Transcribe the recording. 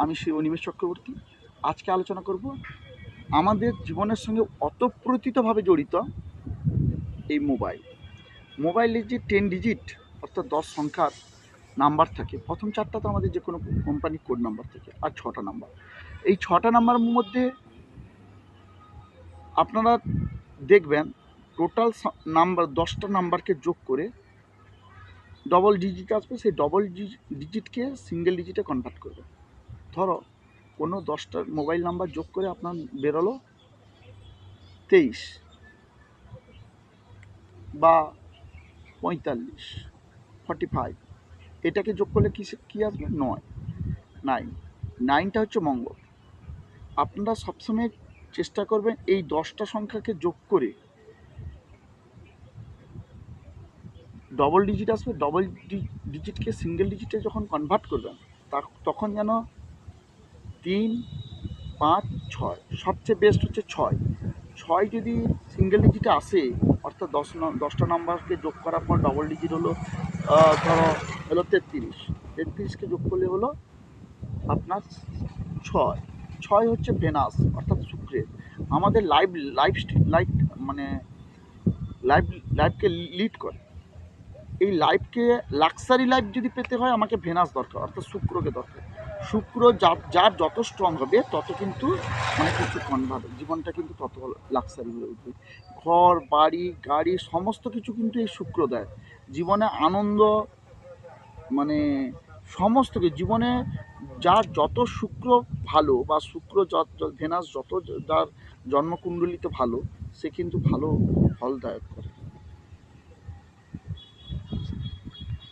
আমি শ্রী অনিমেষ চক্রবর্তী। আজকে আলোচনা করব আমাদের জীবনের সঙ্গে ওতপ্রোতভাবে জড়িত এই মোবাইলের যে 10 ডিজিট অর্থাৎ 10 সংখ্যার নাম্বার থাকে। প্রথম 4টা তো আমাদের যে কোনো কোম্পানির কোড নাম্বার থাকে, আর 6টা নাম্বার। এই 6টা নাম্বারের মধ্যে আপনারা দেখবেন টোটাল নাম্বার 10টা নাম্বারকে যোগ করে ডবল ডিজিট আসবে। সেই ডবল ডিজিটকে সিঙ্গেল ডিজিটে কনভার্ট করবে। ধরো কোনো 10টা মোবাইল নাম্বার যোগ করে আপনার বেরোলো 23 বা 45, 45, এটাকে যোগ করলে কী আসবে? 9, 9টা হচ্ছে মঙ্গল। আপনারা সবসময় চেষ্টা করবেন এই 10টা সংখ্যাকে যোগ করে ডবল ডিজিট আসবে, ডবল ডিজিটকে সিঙ্গেল ডিজিটে যখন কনভার্ট করবেন তখন যেন 3, 5, 6, সবচেয়ে বেস্ট হচ্ছে 6 যদি সিঙ্গেল ডিজিটে আসে, অর্থাৎ 10টা নাম্বারকে যোগ করার পর ডবল ডিজিট হলো ধরো হলো 33কে যোগ করলে হলো আপনার 6 হচ্ছে ভেনাস অর্থাৎ শুক্রের। আমাদের লাইফ মানে লাইফকে লিড করে। এই লাইফকে লাক্সারি লাইফ যদি পেতে হয় আমাকে ভেনাস দরকার, অর্থাৎ শুক্রকে দরকার। শুক্র যার যত স্ট্রং হবে তত কিন্তু মানে কিছু কনভার্ট জীবনটা কিন্তু তত লাক্সারি হয়ে উঠবে। ঘর বাড়ি গাড়ি সমস্ত কিছু কিন্তু এই শুক্র দেয়। জীবনে আনন্দ মানে সমস্ত কিছু জীবনে যার যত শুক্র ভালো বা শুক্র ভেনাস যত যার জন্মকুণ্ডলিতে ভালো, সে কিন্তু ভালো ফলদায়ক করে।